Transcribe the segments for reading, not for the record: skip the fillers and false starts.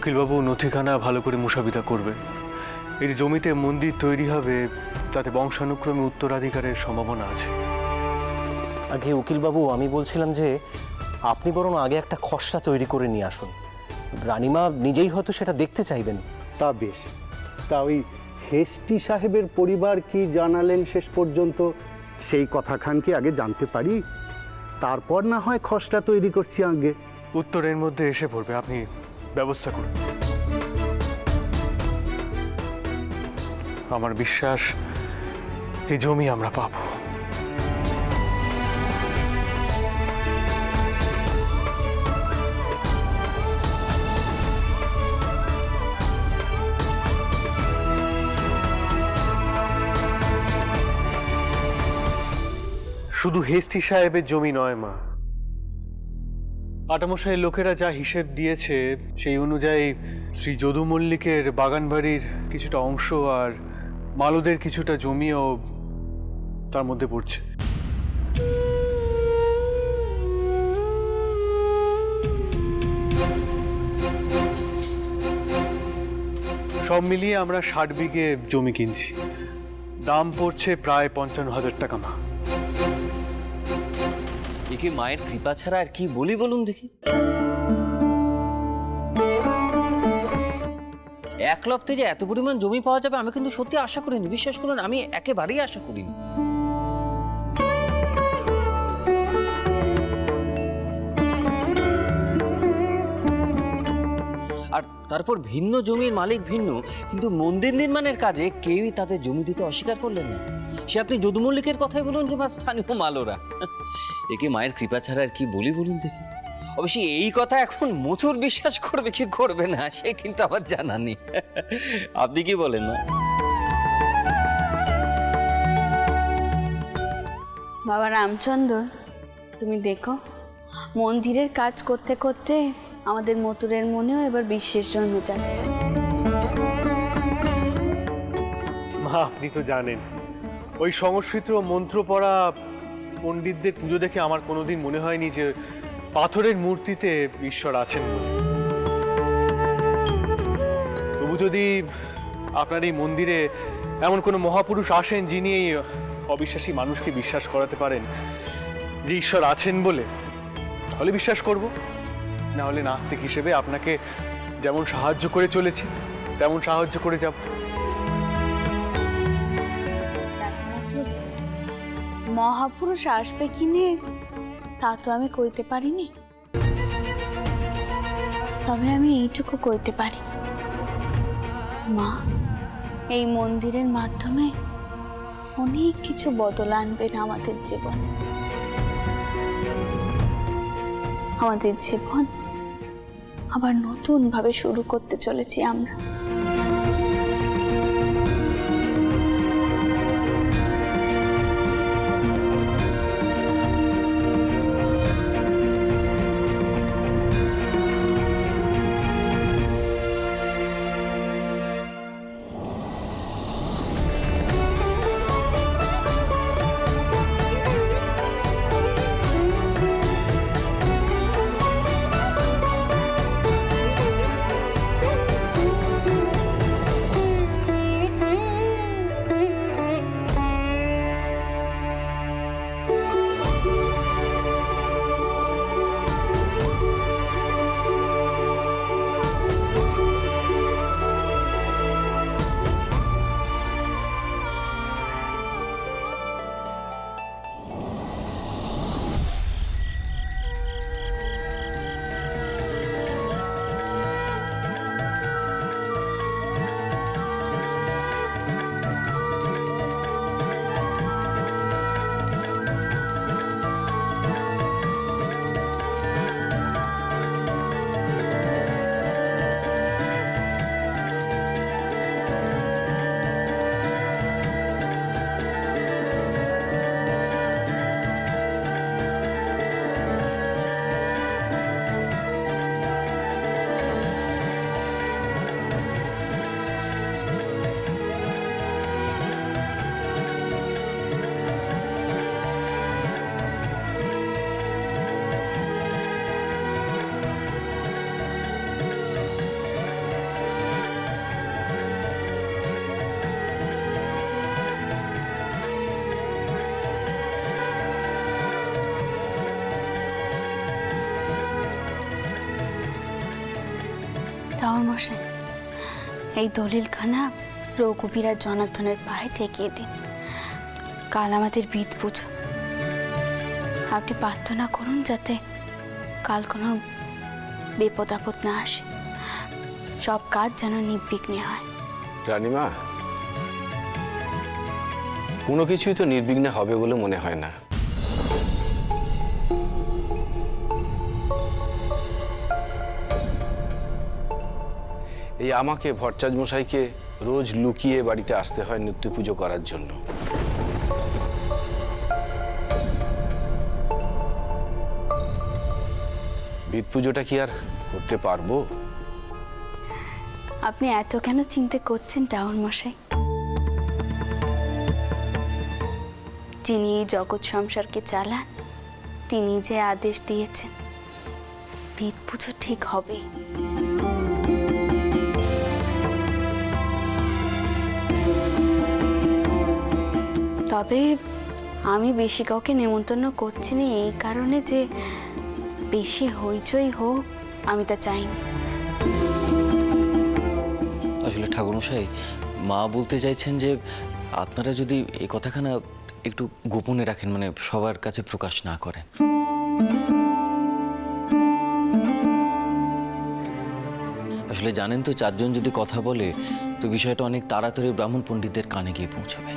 উকিলবাবু নথিখানা ভালো করে মুসাবিদা করবে। এই জমিতে মন্দির তৈরি হবে, তাতে বংশানুক্রমে উত্তরাধিকারের সম্ভাবনা আছে। আগে উকিলবাবু, আমি বলছিলাম যে আপনি বরং আগে একটা খসড়া তৈরি করে নিয়ে আসুন। রানীমা নিজেই হয়তো সেটা দেখতে চাইবেন। তা বেশ, তা ওই হেস্টি সাহেবের পরিবার কি জানালেন শেষ পর্যন্ত, সেই কথাখান কি আগে জানতে পারি? তারপর না হয় খসড়া তৈরি করছি আগে। উত্তরের মধ্যে এসে পড়বে, আপনি ব্যবস্থা করুন। আমার বিশ্বাস এই জমি আমরা পাবো। শুধু হেস্টি সাহেবের জমি নয় মা, আটামশাইয়ের লোকেরা যা হিসেব দিয়েছে সেই অনুযায়ী শ্রী যদু মল্লিকের বাগান বাড়ির কিছুটা অংশ আর মালুদের কিছুটা জমিও তার মধ্যে পড়ছে। সব মিলিয়ে আমরা 60 বিঘে জমি কিনছি, দাম পড়ছে প্রায় 55,000 টাকা মা। একে মায়ের কৃপা ছাড়া আর কি বলি বলুন দেখি। এক লক্ষে যে এত পরিমাণ জমি পাওয়া যাবে আমি কিন্তু সত্যি আশা করিনি, বিশ্বাস করুন আমি একেবারেই আশা করিনি। আর তারপর ভিন্ন জমির মালিক ভিন্ন, কিন্তু মন্দির নির্মাণের কাজে কেউই তাদের জমি দিতে অস্বীকার করলেন না। সে আপনি যদু মল্লিকের কথাই বলুন যে স্থানীয় মালোরা। একে মায়ের কৃপা ছাড়া আর কি বলি বলুন দেখি। অবশ্যই এই কথা এখন মথুর বিশ্বাস করবে কি করবে না সে কিন্তু আমার জানা নেই। আপনি কি বলেন না? বাবা রামচন্দ্র, তুমি দেখো মন্দিরের কাজ করতে করতে আমাদের মথুরের মনেও এবার বিশ্বাস জন্মে যাবে। মা আপনি তো জানেন, ওই সংস্কৃত মন্ত্র পড়া পণ্ডিতদের পুজো দেখে আমার কোনোদিন মনে হয়নি যে পাথরের মূর্তিতে ঈশ্বর আছেন বলে। তবু যদি আপনার এই মন্দিরে এমন কোনো মহাপুরুষ আসেন যিনি এই অবিশ্বাসী মানুষকে বিশ্বাস করাতে পারেন যে ঈশ্বর আছেন বলে, তাহলে বিশ্বাস করব। না হলে নাস্তিক হিসেবে আপনাকে যেমন সাহায্য করে চলেছি তেমন সাহায্য করে যাব। মহাপুরুষ আসবে কি নে তা তো আমি কইতে পারিনি, তবে আমি এইটুকু কইতে পারি, মা এই মন্দিরের মাধ্যমে অনেক কিছু বদল আনবেন আমাদের জীবনে। আমাদের জীবন আবার নতুন ভাবে শুরু করতে চলেছি আমরা। মশাই, এই দলিলখানা রঘুবীর আর জনার্দনের পায়ে ঠেকিয়ে দিন। কাল আমাদের বিদ পুজো, আপনি প্রার্থনা করুন যাতে কাল কোনো বিপদ আপদ না আসে, সব কাজ যেন নির্বিঘ্নে হয়। রানীমা, কোনো কিছুই তো নির্বিঘ্নে হবে বলে মনে হয় না। এই আমাকে ভট্টাচার্য মশাইকে রোজ লুকিয়ে বাড়িতে আসতে হয় নিত্য পুজো করার জন্য। ভিত পুজোটা কি আর করতে পারবো? আপনি এত কেন চিন্তা করছেন টাউন মশাই? যিনি এই জগৎ সংসারকে চালান তিনি যে আদেশ দিয়েছেন ভিত পুজো ঠিক হবেই। তবে আমি বেশি কাউকে নেমন্তন্ন করছি না এই কারণে যে বেশি হইচই হোক আমি তা চাইনি। আসলে ঠাকুরমশাই, মা বলতে চাইছেন যে আপনারা যদি এই কথাখানা একটু গোপনে রাখেন, মানে সবার কাছে প্রকাশ না করেন। আসলে জানেন তো, চারজন যদি কথা বলে তো বিষয়টা অনেক তাড়াতাড়ি ব্রাহ্মণ পণ্ডিতদের কানে গিয়ে পৌঁছবে।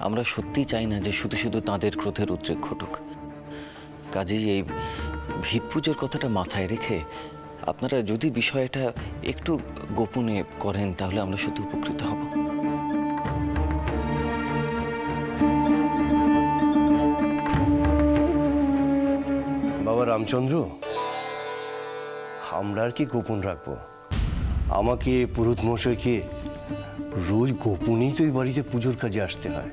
আমরা সত্যি চাই না যে শুধু শুধু তাঁদের ক্রোধের উদ্রেক ঘটুক। কাজেই এই ভিত পুজোর কথাটা মাথায় রেখে আপনারা যদি বিষয়টা একটু গোপনে করেন তাহলে আমরা শুধু উপকৃত হব। বাবা রামচন্দ্র, আমরা আর কি গোপন রাখবো? আমাকে পুরোহিত মশাইকে রোজ গোপনেই তো এই বাড়িতে পুজোর কাজে আসতে হয়।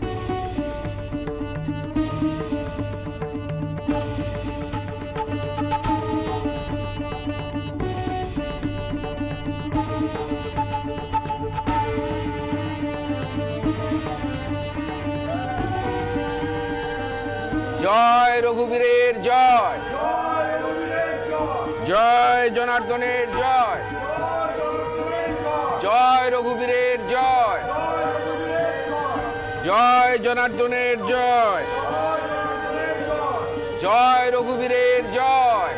জয় রঘুবীরের জয়, জয় জনার্দনের জয়, জয় রঘুবীরের জয়, জয় জনার্দনের জয়, জয় রঘুবীরের জয়।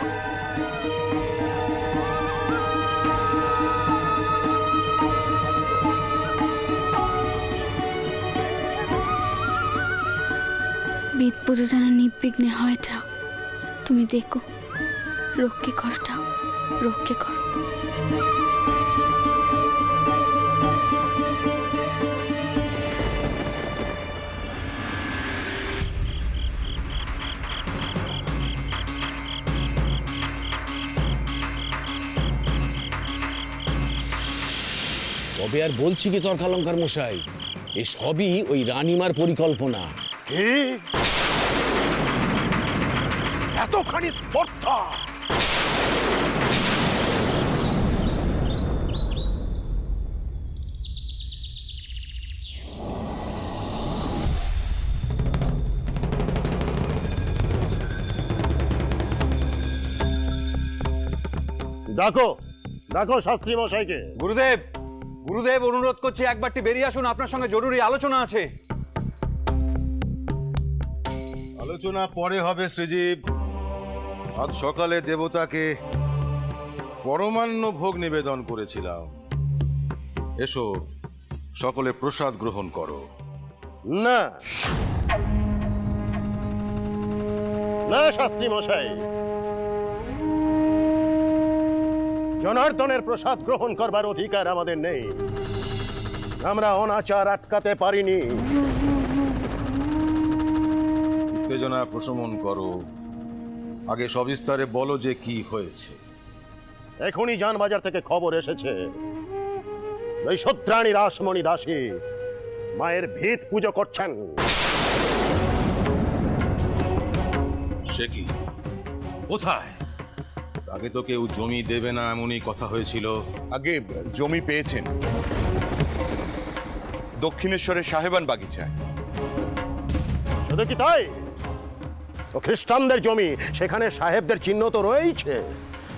ভিত পুজো যেন নির্বিঘ্নে হয় ঠাও, তুমি দেখো, রক্ষে কর ঠাও, রক্ষে কর। তবে আর বলছি কি তর্কালঙ্কার মশাই, এ সবই ওই রানীমার পরিকল্পনা। কি এতখানি স্পর্ধা? ডাকো ডাকো শাস্ত্রী মশাইকে। গুরুদেব, গুরুদেব অনুরোধ করছি একবারটি বেরিয়ে আসুন, আপনার সঙ্গে জরুরি আলোচনা আছে। আলোচনা পরে হবে শ্রীজীব। আজ সকালে দেবতাকে পরমান্ন ভোগ নিবেদন করেছিলাম। এসো, সকলে প্রসাদ গ্রহণ করো। না না শাস্ত্রী মশাই, জনার্দনের প্রসাদ গ্রহণ করবার অধিকার আমাদের নেই। আমরা অনাচার আটকাতে পারিনি। উত্তেজনা প্রশমন করো, আগে সবিস্তারে বলো যে কি হয়েছে। এখনই যানবাজার থেকে খবর এসেছে ওই সত্রাণী রাসমণি দাসী মায়ের ভিত পুজো করছেন। সে কি? কোথায়? আগে তো কেউ জমি দেবে না এমনই কথা হয়েছিল। আগে জমি পেয়েছেন দক্ষিণেশ্বরের সাহেবান বাগিচায়। শুধু কি তাই, ও খ্রিস্টানদের জমি, সেখানে সাহেবদের চিহ্ন তো রয়েছে,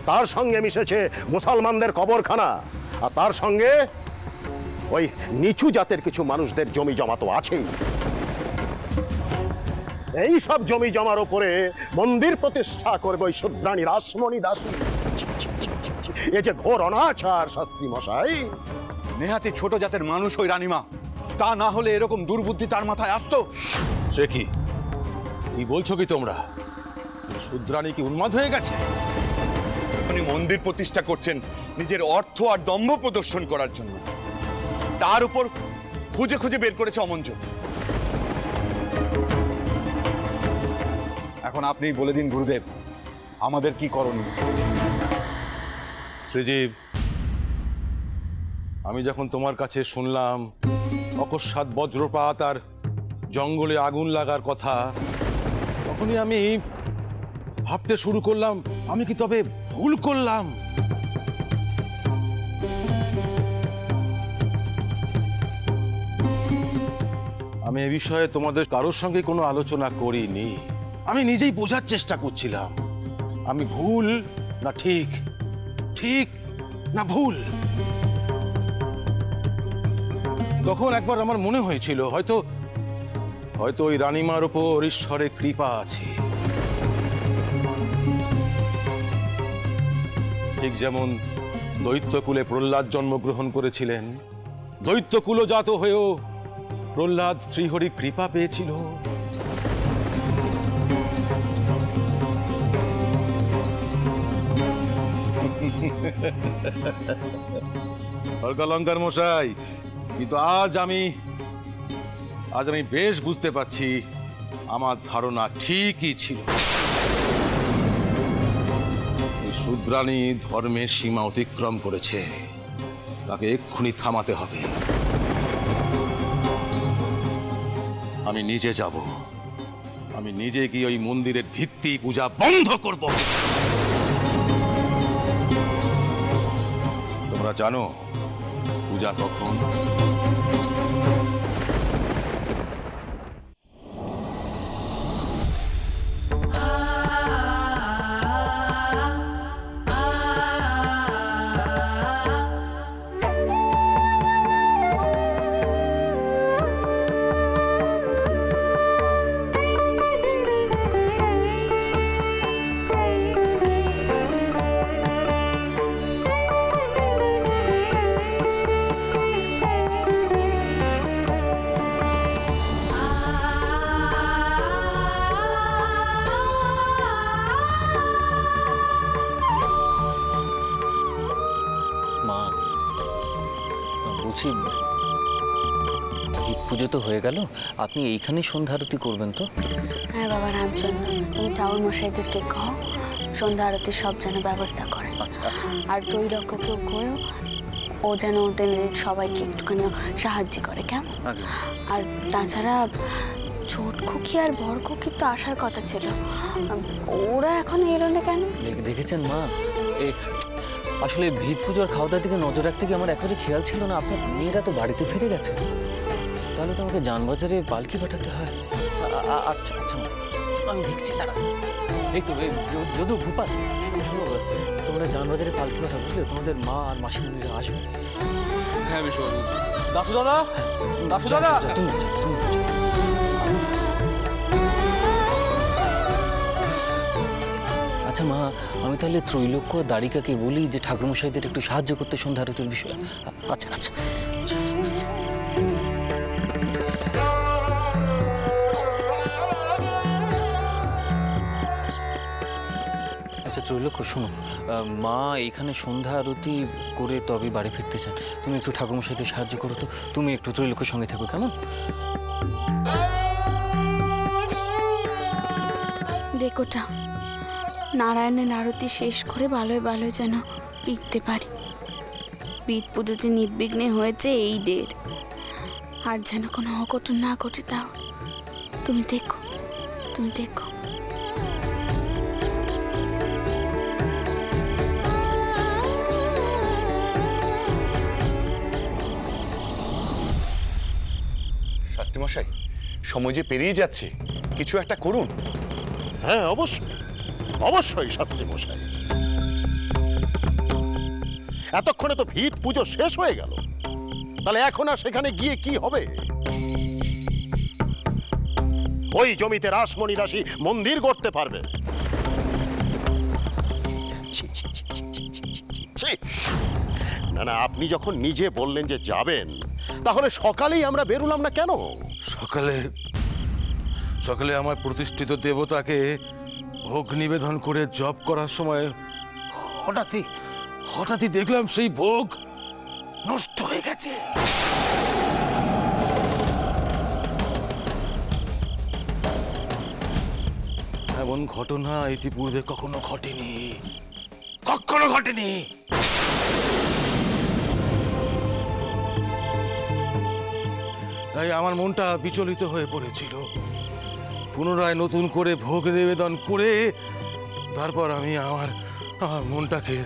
তার সঙ্গে মিশেছে মুসলমানদের কবরখানা, আর তার সঙ্গে ওই নিচু জাতের কিছু মানুষদের জমি জমা তো আছেই। এই সব জমি জমার উপরে মন্দির প্রতিষ্ঠা করবে ওই শূদ্রাণী রাসমণি দাসী। ছি, ছি, ছি, ছি, ছি, এ যে ঘোর অনাচার শাস্ত্রী মশাই। নেহাতি ছোট জাতের মানুষ ওই রানীমা, তা না হলে এরকম দুর্বুদ্ধি তার মাথায় আসতো? সে কি কি বলছো কি তোমরা? শূদ্রাণী কি উন্মাদ হয়ে গেছে? উনি মন্দির প্রতিষ্ঠা করছেন নিজের অর্থ আর দম্ভ প্রদর্শন করার জন্য, তার উপর খুঁজে খুঁজে বের করেছে অমঞ্জল। এখন আপনিই বলে দিন গুরুদেব, আমাদের কি করণীয়? শ্রীজীব, আমি যখন তোমার কাছে শুনলাম অকস্মাৎ বজ্রপাত আর জঙ্গলে আগুন লাগার কথা, তখনই আমি ভাবতে শুরু করলাম, আমি কি তবে ভুল করলাম? আমি এ বিষয়ে তোমাদের কারোর সঙ্গে কোনো আলোচনা করিনি। আমি নিজেই বোঝার চেষ্টা করছিলাম আমি ভুল না ঠিক, ঠিক না ভুল। তখন একবার আমার মনে হয়েছিল হয়তো হয়তো ওই রানীমার উপর ঈশ্বরের কৃপা আছে। ঠিক যেমন দৈত্যকুলে প্রহ্লাদ জন্মগ্রহণ করেছিলেন, দৈত্যকুলজাত হয়েও প্রহ্লাদ শ্রীহরি কৃপা পেয়েছিল। অলঙ্কার মশাই, কিন্তু আজ আমি বেশ বুঝতে পারছি আমার ধারণা ঠিকই ছিল। এই শূদ্রাণী ধর্মের সীমা অতিক্রম করেছে, তাকে এক্ষুনি থামাতে হবে। আমি নিজে যাব, আমি নিজে গিয়ে ওই মন্দিরের ভিত্তি পূজা বন্ধ করব। তোমরা জানো পূজা কখন? মা, বলছি ঈদ পুজো তো হয়ে গেল, আপনি এইখানেই সন্ধ্যা আরতি করবেন তো? হ্যাঁ বাবা রামচন্দ্র, তুমি টাউন মশাইদেরকে কও সন্ধ্যা আরতির সব যেন ব্যবস্থা করে। আর দই রক্ষকেও কয়েও ও যেন ওদের সবাইকে একটুখানি সাহায্য করে, কেমন? আর তাছাড়া ছোট খুকি আর বড় খুকি তো আসার কথা ছিল, ওরা এখন এলো না কেন? দেখেছেন মা, আসলে ভিত পুজোর খাওয়া দাওয়ার দিকে নজর রাখতে গিয়ে আমার একেবারে খেয়াল ছিল না। আপনার মেয়েরা তো বাড়িতে ফিরে গেছে, তাহলে তো আমাকে যানবাজারে পালকি পাঠাতে হয়। আচ্ছা আচ্ছা মা, আমি দেখছি। তারা এই তো যদু ভূপাল, শোনো, তোমরা যানবাজারে পালকি পাঠা, বুঝলে? তোমাদের মা আর মাসিমণিরা আসবে। হ্যাঁ বিশু, দাসু দাদা, দাসু দাদা, তুমি আচ্ছা মা, আমি তাহলে ত্রৈলোক্য দাড়িকাকে বলি যে ঠাকুরমশাইদের একটু সাহায্য করতে সন্ধ্যা আরতির বিষয়ে। আচ্ছা আচ্ছা আচ্ছা ত্রৈলোক্য, শোনো, মা এখানে সন্ধ্যা আরতি করে তবে বাড়ি ফিরতে চান। তুমি একটু ঠাকুরমশাইদের সাহায্য করো তো, তুমি একটু ত্রৈলোক্যের সঙ্গে থাকো, কেমন? দেখোটা নারায়ণের আরতি শেষ করে ভালোই ভালোই যেন ফিরতে পারি। বিদ পুজো যে নির্বিঘ্নে হয়েছে এই ডের, আর যেন কোনো অঘটন না ঘটে। তাও তুমি দেখো, তুমি দেখো। শাস্ত্রীমশাই, সময় যে পেরিয়ে যাচ্ছে, কিছু একটা করুন। হ্যাঁ, অবশ্যই অবশ্যই শাস্ত্রী মশাই। এতক্ষণে তো ভিত পুজো শেষ হয়ে গেল, তাহলে এখন আর সেখানে গিয়ে কি হবে? ওই জমিতে রাসমণি দাসী মন্দির গড়তে পারবে? ছি, ছি, ছি, ছি, ছি, ছি, ছি, ছি, ছি। না না, আপনি যখন নিজে বললেন যে যাবেন, তাহলে সকালেই আমরা বেরোলাম না কেন? সকালে সকালে আমার প্রতিষ্ঠিত দেবতাকে ভোগ নিবেদন করে জপ করার সময় হঠাৎই দেখলাম সেই ভোগ নষ্ট হয়ে গেছে। এমন ঘটনা ইতিপূর্বে কখনো ঘটেনি। তাই আমার মনটা বিচলিত হয়ে পড়েছিল। পুনরায় নতুন করে ভোগ নিবেদন করে তারপর আমি আমার মনটাকে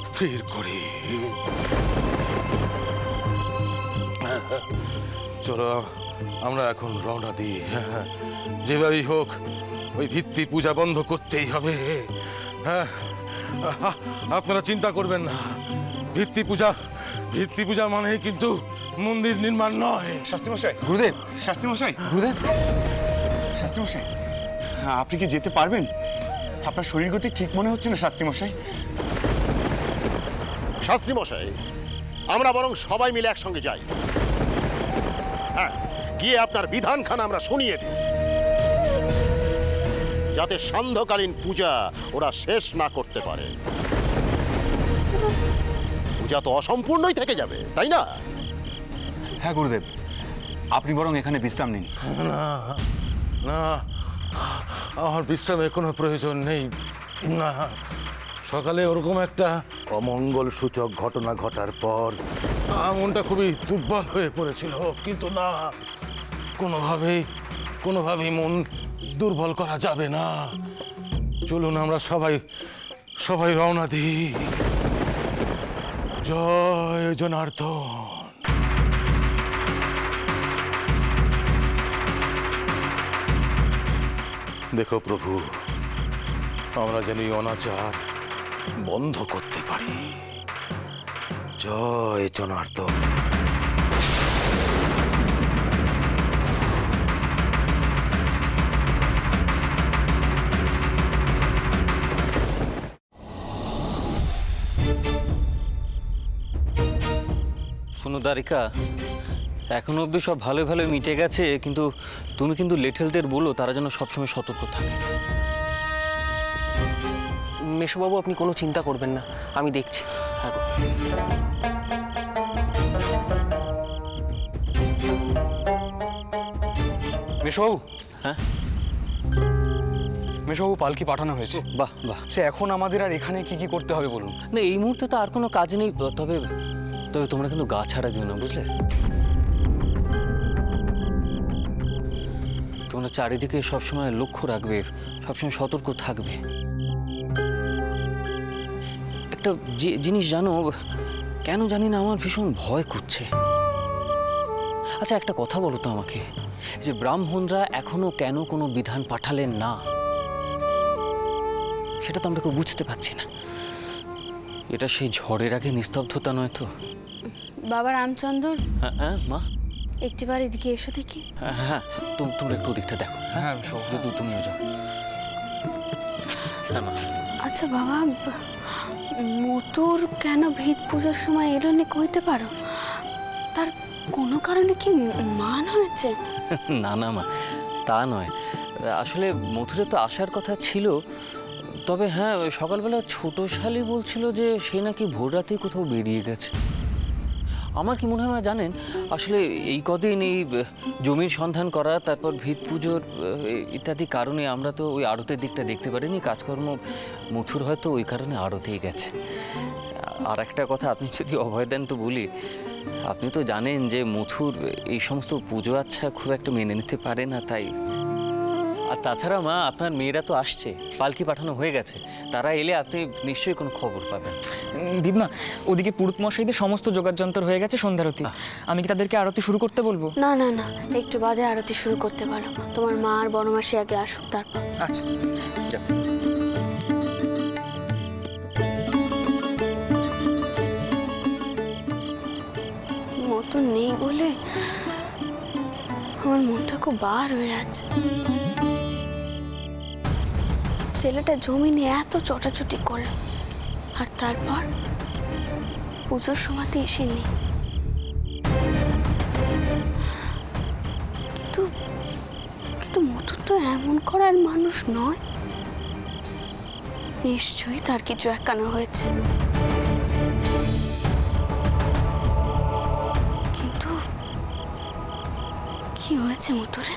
স্থির করি। চলো আমরা এখন রওনা দিই। যেভাবেই হোক ওই ভিত্তি পূজা বন্ধ করতেই হবে। হ্যাঁ, আপনারা চিন্তা করবেন না। ভিত্তি পূজা মানে কিন্তু মন্দির নির্মাণ নয়। শাস্ত্রীমশাই, গুরুদেব, শাস্ত্রীমশাই, গুরুদেব, শাস্ত্রীমশাই, আপনি কি যেতে পারবেন? আপনার শরীর গতি ঠিক মনে হচ্ছে না শাস্ত্রীমশাই। শাস্ত্রী মশাই, আমরা বরং সবাই মিলে একসঙ্গে যাই। হ্যাঁ, গিয়ে আপনার বিধানখানা আমরা শুনিয়ে দিই, যাতে সান্ধ্যকালীন পূজা ওরা শেষ না করতে পারে। পূজা তো অসম্পূর্ণই থেকে যাবে, তাই না? হ্যাঁ গুরুদেব, আপনি বরং এখানে বিশ্রাম নিন। না না, আমার বিশ্রামের কোনো প্রয়োজন নেই। না, সকালে ওরকম একটা অমঙ্গল সূচক ঘটনা ঘটার পর মনটা খুবই দুর্বল হয়ে পড়েছিল। কিন্তু না, কোনোভাবেই মন দুর্বল করা যাবে না। চলুন আমরা সবাই রওনা দিই। জয় জনার্দন। দেখো প্রভু, আমরা যেন এই অনাচার বন্ধ করতে পারি। জয় জনার্দন। শোনো দ্বারিকা, এখনো অবধি সব ভালো ভালো মিটে গেছে, কিন্তু তুমি কিন্তু লেঠেলদের বলো তারা যেন সবসময় সতর্ক থাকে। মেশোবাবু, আপনি কোনো চিন্তা করবেন না, আমি দেখছি। হ্যাঁ গো। মেশবাবু, হ্যাঁ মেশবাবু, পালকি পাঠানো হয়েছে। বাহ বাহ। সে এখন আমাদের আর এখানে কি করতে হবে বলুন? না, এই মুহূর্তে তো আর কোনো কাজ নেই, তবে তোমরা কিন্তু গা ছাড়া দিও না, বুঝলে? তোমরা চারিদিকে সবসময় লক্ষ্য রাখবে, সবসময় সতর্ক থাকবে। একটা জিনিস জানো, কেন জানি না আমার ভীষণ ভয় করছে। আচ্ছা, একটা কথা বলো তো আমাকে, যে ব্রাহ্মণরা এখনো কেন কোনো বিধান পাঠালেন না, সেটা তো আমরা কেউ বুঝতে পারছি না। এটা সেই ঝড়ের আগে নিস্তব্ধতা নয় তো? বাবা রামচন্দ্র, হ্যাঁ হ্যাঁ মা, একটিবার এদিকে এসো দেখি। হ্যাঁ হ্যাঁ, তোমরা একটু ওদিকটা দেখো। হ্যাঁ, তুমিও যাও। হ্যাঁ মা। আচ্ছা বাবা, মতুর কেন ভিত পুজোর সময় এলো নি কইতে পারো? তার কোনো কারণে কি মান হয়েছে? না না মা, তা নয়। আসলে মথুরে তো আসার কথা ছিল, তবে হ্যাঁ, সকালবেলা ছোট শালি বলছিল যে সে নাকি ভোর রাতেই কোথাও বেরিয়ে গেছে। আমার কি মনে হয় মা জানেন, আসলে এই কদিন এই জমির সন্ধান করা, তারপর ভিত পুজোর ইত্যাদি কারণে আমরা তো ওই আড়তের দিকটা দেখতে পারিনি। কাজকর্ম মথুর হয়তো ওই কারণে আড়তেই গেছে। আর একটা কথা, আপনি যদি অভয় দেন তো বলি, আপনি তো জানেন যে মথুর এই সমস্ত পুজো আচ্ছা খুব একটা মেনে নিতে পারে না, তাই আর তাছাড়া মা, আপনার মেয়েরা তো আসছে, পালকি পাঠানো হয়ে গেছে, তারা এলে আপনি নিশ্চয়ই কোনো খবর পাবেন। দিদমা, ওদিকে পুরুত মশাইদের সমস্ত যোগাযন্ত্র হয়ে গেছে সন্ধ্যারতি। আমি কি তাদেরকে আরতি শুরু করতে বলবো? না না না, একটু বাদে আরতি শুরু করতে পারো। তোমার মা আর বড়মাসি আগে আসুক, তারপর। আচ্ছা। যাও। মতন নেই বলে আমার মনটা খুব বার হয়ে আছে। ছেলেটা জমি নিয়ে এত চটাচটি করলো, আর তারপর পুজোর সময়তে এসে নেই। কিন্তু কিন্তু মতন তো এমন করার মানুষ নয়। নিশ্চয়ই তার কিছু একানো হয়েছে। কিন্তু কি হয়েছে মতুরে?